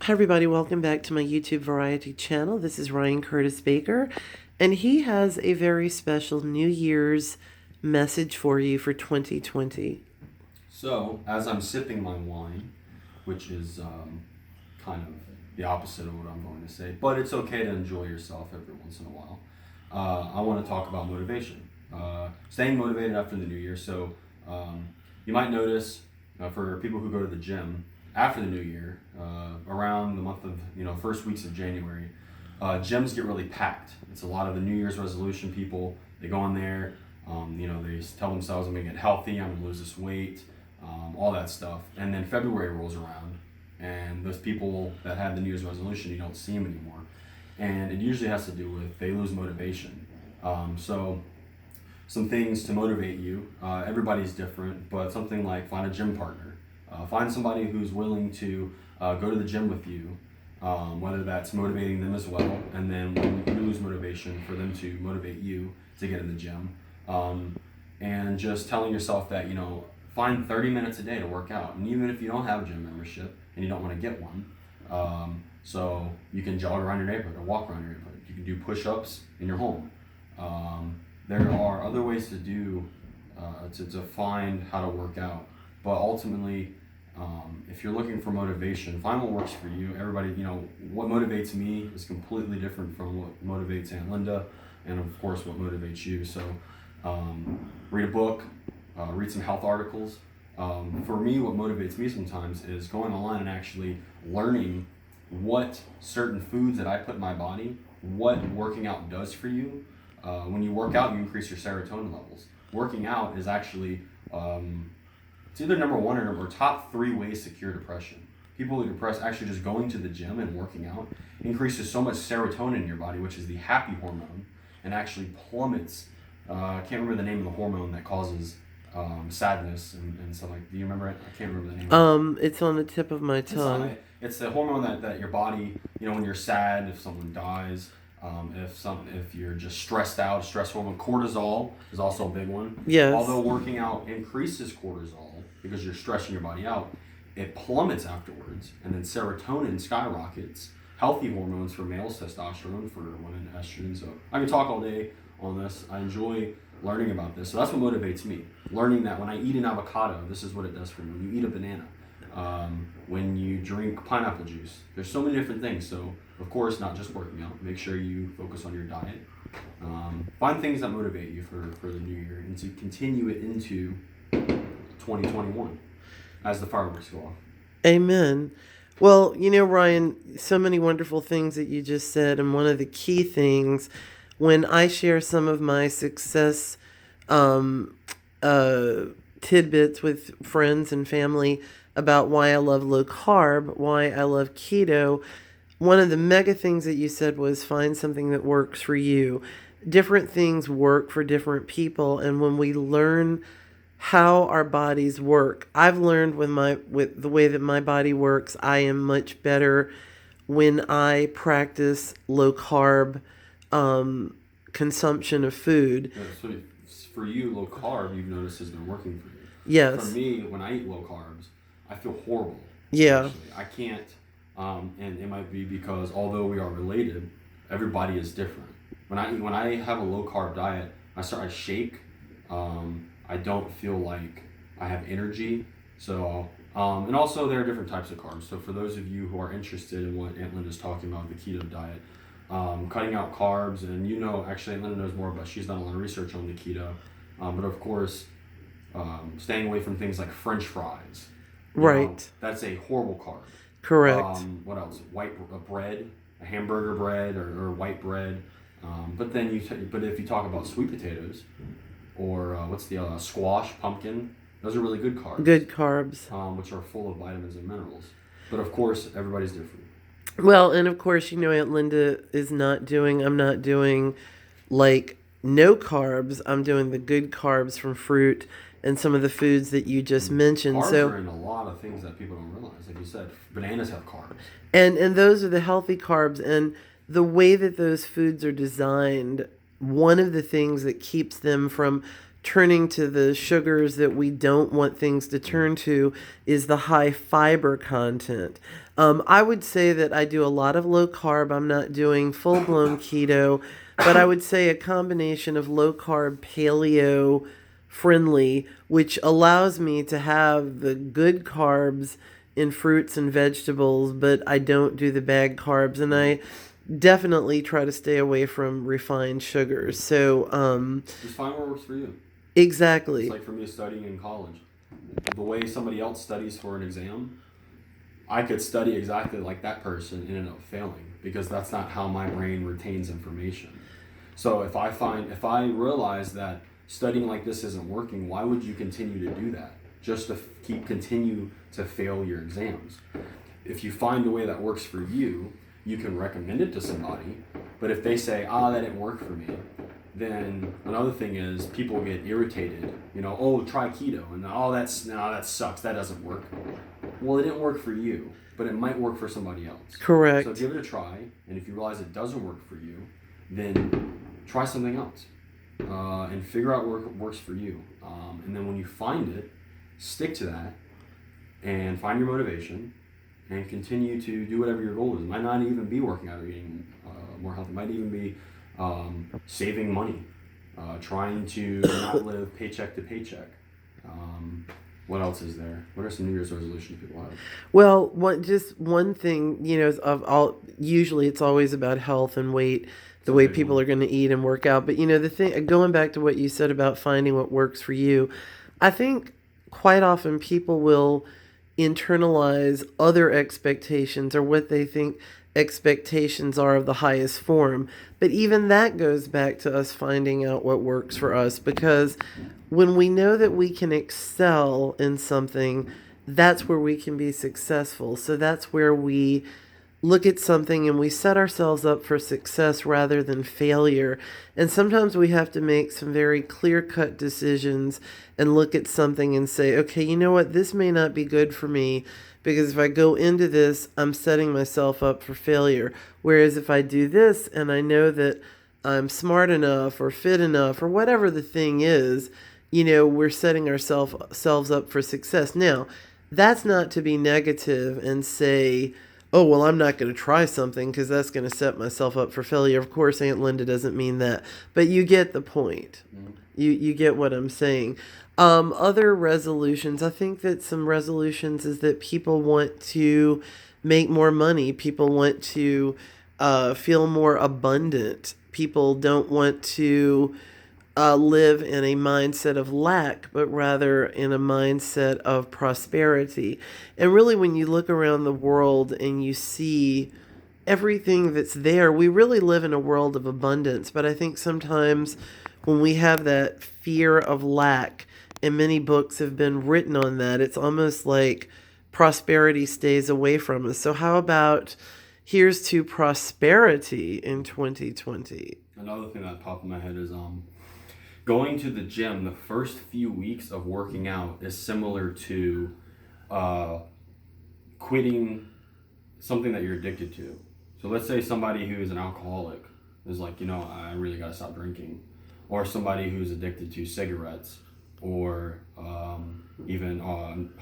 Hi everybody, welcome back to my YouTube variety channel. This is Ryan Curtis Baker, and he has a very special New Year's message for you for 2020. So, as I'm sipping my wine, which is kind of the opposite of what I'm going to say, but it's okay to enjoy yourself every once in a while, I want to talk about motivation. Staying motivated after the new year. So, you might notice for people who go to the gym after the new year, around the month of, first weeks of January, gyms get really packed. It's a lot of the New Year's resolution people. They go in there, they tell themselves, I'm going to get healthy, I'm going to lose this weight, all that stuff. And then February rolls around, and those people that had the New Year's resolution, you don't see them anymore. And it usually has to do with they lose motivation. So some things to motivate you. Everybody's different, but something like find a gym partner. Find somebody who's willing to go to the gym with you, whether that's motivating them as well, and then when you lose motivation, for them to motivate you to get in the gym. And just telling yourself that, find 30 minutes a day to work out. And even if you don't have a gym membership and you don't want to get one, so you can jog around your neighborhood or walk around your neighborhood. You can do push-ups in your home. There are other ways to do, to find how to work out. But ultimately, if you're looking for motivation, find what works for you. Everybody, what motivates me is completely different from what motivates Aunt Linda, and of course what motivates you. So read a book, read some health articles. For me, what motivates me sometimes is going online and actually learning what certain foods that I put in my body, what working out does for you. When you work out, you increase your serotonin levels. Working out is actually it's either number one or top 3 ways to cure depression. People who are depressed, actually just going to the gym and working out increases so much serotonin in your body, which is the happy hormone, and actually plummets. I can't remember the name of the hormone that causes sadness and stuff like. Do you remember it? I can't remember the name. It's on the tip of my tongue. It's the hormone that your body, when you're sad, if someone dies, if you're just stressed out, stress hormone. Cortisol is also a big one. Yes. Although working out increases cortisol because you're stressing your body out, it plummets afterwards, and then serotonin skyrockets. Healthy hormones for males, testosterone, for women, estrogen. So I can talk all day on this. I enjoy learning about this. So that's what motivates me. Learning that when I eat an avocado, this is what it does for me. When you eat a banana, when you drink pineapple juice, there's so many different things. So of course, not just working out. Make sure you focus on your diet. Find things that motivate you for the new year, and to continue it into 2021 as the fireworks go off. Amen. Well, Ryan, so many wonderful things that you just said, and one of the key things when I share some of my success tidbits with friends and family about why I love low carb, why I love keto, one of the mega things that you said was find something that works for you. Different things work for different people, and when we learn how our bodies work, I've learned with the way that my body works, I am much better when I practice low carb consumption of food. Yeah, so for you, low carb, you've noticed has been working for you. Yes. For me, when I eat low carbs, I feel horrible. Yeah. Actually. I can't, and it might be because although we are related, everybody is different. When I have a low carb diet, I shake. I don't feel like I have energy. So, and also there are different types of carbs. So for those of you who are interested in what Aunt Linda's talking about, the keto diet, cutting out carbs, and actually Aunt Linda knows more about. She's done a lot of research on the keto, but of course, staying away from things like French fries. Right. That's a horrible carb. Correct. What else? White bread, a hamburger bread, or white bread. But then but if you talk about sweet potatoes, or what's the squash, pumpkin, those are really good carbs. Good carbs. Which are full of vitamins and minerals. But of course, everybody's different. Well, and of course, Aunt Linda I'm not doing like no carbs. I'm doing the good carbs from fruit and some of the foods that you just mentioned. Carbs So are in a lot of things that people don't realize. Like you said, bananas have carbs. And those are the healthy carbs, and the way that those foods are designed, one of the things that keeps them from turning to the sugars that we don't want things to turn to is the high fiber content. I would say that I do a lot of low carb. I'm not doing full blown keto, but I would say a combination of low carb, paleo friendly, which allows me to have the good carbs in fruits and vegetables, but I don't do the bad carbs. And I definitely try to stay away from refined sugars. So, Just find what works for you. exactly. It's like for me studying in college. The way somebody else studies for an exam, I could study exactly like that person and end up failing because that's not how my brain retains information. So if I realize that studying like this isn't working, why would you continue to do that? Just to continue to fail your exams. If you find a way that works for you, you can recommend it to somebody. But if they say, that didn't work for me, then another thing is people get irritated. Oh, try keto, and that sucks. That doesn't work. Well, it didn't work for you, but it might work for somebody else. Correct. So give it a try, and if you realize it doesn't work for you, then try something else, and figure out what works for you. And then when you find it, stick to that, and find your motivation, and continue to do whatever your goal is. It might not even be working out or eating more healthy. It might even be saving money, trying to not live paycheck to paycheck. What else is there? What are some New Year's resolutions people have? Well, just one thing, usually it's always about health and weight, the way people are going to eat and work out. But, the thing, going back to what you said about finding what works for you, I think quite often people will internalize other expectations or what they think expectations are of the highest form. But even that goes back to us finding out what works for us, because when we know that we can excel in something, that's where we can be successful. So that's where we look at something and we set ourselves up for success rather than failure. And sometimes we have to make some very clear-cut decisions and look at something and say, okay, you know what, this may not be good for me, because if I go into this, I'm setting myself up for failure. Whereas if I do this and I know that I'm smart enough or fit enough or whatever the thing is, we're setting ourselves up for success. Now, that's not to be negative and say, oh, well, I'm not going to try something because that's going to set myself up for failure. Of course, Aunt Linda doesn't mean that, but you get the point. Mm-hmm. You get what I'm saying. Other resolutions, I think that some resolutions is that people want to make more money. People want to feel more abundant. People don't want to live in a mindset of lack, but rather in a mindset of prosperity. And really, when you look around the world and you see everything that's there, we really live in a world of abundance. But I think sometimes when we have that fear of lack, and many books have been written on that, it's almost like prosperity stays away from us. So how about here's to prosperity in 2020? Another thing that popped in my head is going to the gym. The first few weeks of working out is similar to quitting something that you're addicted to. So let's say somebody who is an alcoholic is like, I really got to stop drinking. Or somebody who's addicted to cigarettes, or even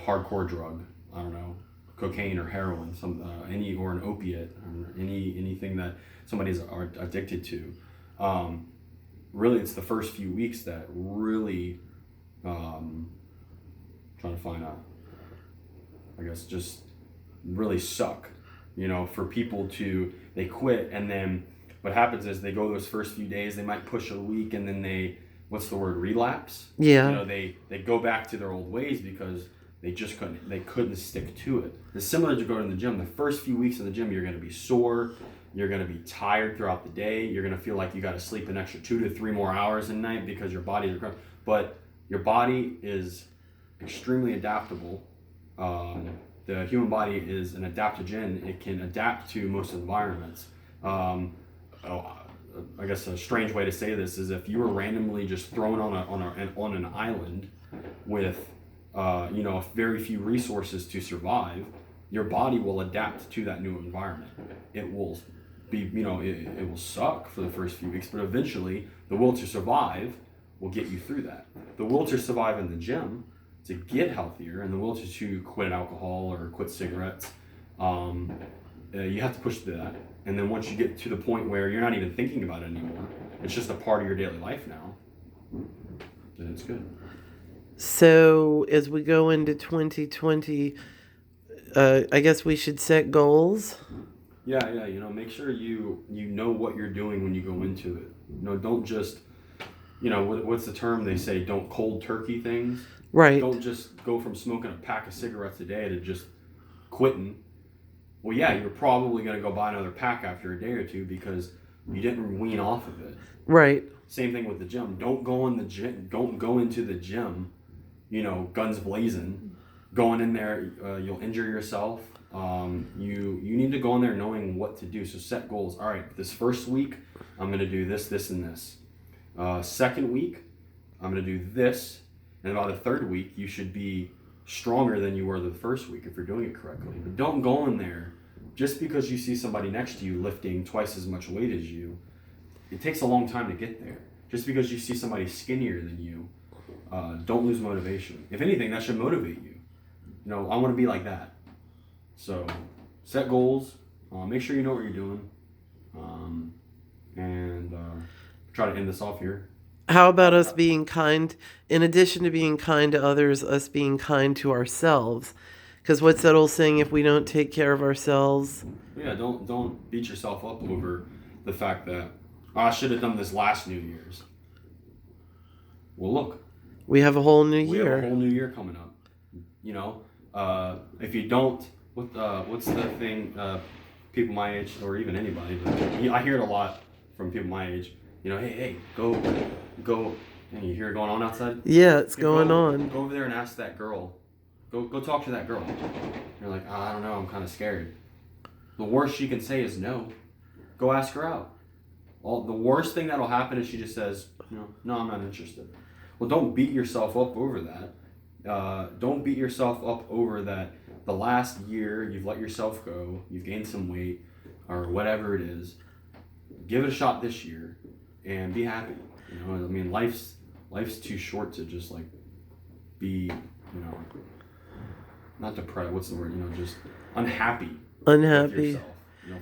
hardcore drug, I don't know, cocaine or heroin, or an opiate, or anything that somebody's addicted to. Really, it's the first few weeks that really trying to find out, I guess, just really suck, for people they quit, and then what happens is they go those first few days, they might push a week, and then relapse. Yeah. They go back to their old ways because they just couldn't stick to it. It's similar to going to the gym. The first few weeks in the gym, you're going to be sore, you're going to be tired throughout the day, you're going to feel like you got to sleep an extra 2 to 3 more hours a night because your body is, but your body is extremely adaptable. The human body is an adaptogen. It can adapt to most environments. I guess a strange way to say this is if you were randomly just thrown on an island with very few resources to survive, your body will adapt to that new environment. It will be it will suck for the first few weeks, but eventually the will to survive will get you through that. The will to survive in the gym, to get healthier, and the will to quit alcohol or quit cigarettes, you have to push through that. And then once you get to the point where you're not even thinking about it anymore, it's just a part of your daily life now, then it's good. So as we go into 2020, I guess we should set goals. Yeah, make sure you know what you're doing when you go into it. Don't just, what's the term they say? Don't cold turkey things. Right. Don't just go from smoking a pack of cigarettes a day to just quitting. Well, yeah, you're probably going to go buy another pack after a day or two because you didn't wean off of it. Right. Same thing with the gym. Don't go into the gym, guns blazing. Going in there, you'll injure yourself. You need to go in there knowing what to do. So set goals. All right, this first week, I'm going to do this, this, and this. Second week, I'm going to do this. And about the third week, you should be stronger than you were the first week if you're doing it correctly. But don't go in there just because you see somebody next to you lifting twice as much weight as you. It takes a long time to get there. Just because you see somebody skinnier than you, don't lose motivation. If anything, that should motivate you. I want to be like that. So set goals. Make sure you know what you're doing. And try to end this off here. How about us being kind, in addition to being kind to others, us being kind to ourselves? Because what's that old saying, if we don't take care of ourselves? Yeah, don't beat yourself up over the fact that, I should have done this last New Year's. Well, look. We have a whole new We year. have a whole new year coming up. If you don't, what's the thing, people my age, or even anybody, but I hear it a lot from people my age, hey, go, and you hear it going on outside? Yeah, it's going on. Go over there and ask that girl. Go talk to that girl. You're like, I don't know, I'm kind of scared. The worst she can say is no. Go ask her out. The worst thing that'll happen is she just says, no, I'm not interested. Well, don't beat yourself up over that. Don't beat yourself up over that the last year you've let yourself go, you've gained some weight, or whatever it is. Give it a shot this year and be happy. Life's too short to just be, not depressed, what's the word, just unhappy. Unhappy. With yourself.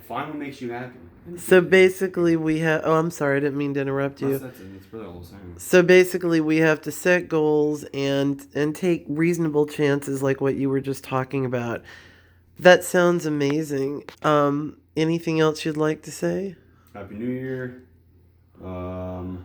Find what makes you happy. So basically we have, I'm sorry, I didn't mean to interrupt you. That's really all I'm saying. So basically we have to set goals and take reasonable chances like what you were just talking about. That sounds amazing. Anything else you'd like to say? Happy New Year. And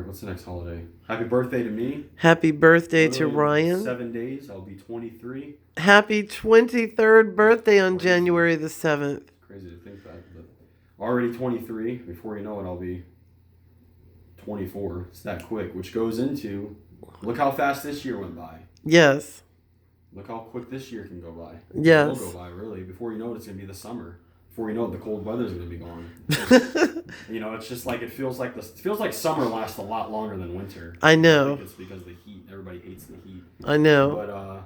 what's the next holiday? Happy birthday to me. Happy birthday to Ryan. 7 days, I'll be 23. Happy 23rd birthday on January the 7th. Crazy to think that, but already 23. Before you know it, I'll be 24. It's that quick, which goes into, look how fast this year went by. Yes. Look how quick this year can go by. Yes. It will go by, really. Before you know it, it's going to be the summer. Before you know it, the cold weather's going to be gone. It's just like, it feels like summer lasts a lot longer than winter. I know. I think it's because of the heat. Everybody hates the heat. I know. But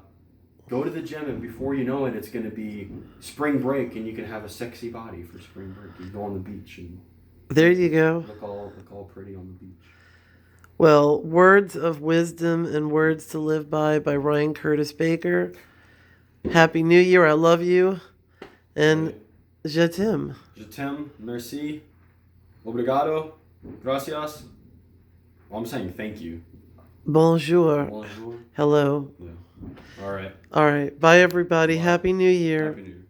go to the gym, and before you know it, it's going to be spring break, and you can have a sexy body for spring break. You go on the beach and there you go. Look all pretty on the beach. Well, words of wisdom and words to live by Ryan Curtis Baker. Happy New Year. I love you. And je t'aime. Je t'aime. Merci. Obrigado. Gracias. Well, I'm saying thank you. Bonjour. Bonjour. Hello. Yeah. All right. All right. Bye, everybody. Bye. Happy New Year. Happy New Year.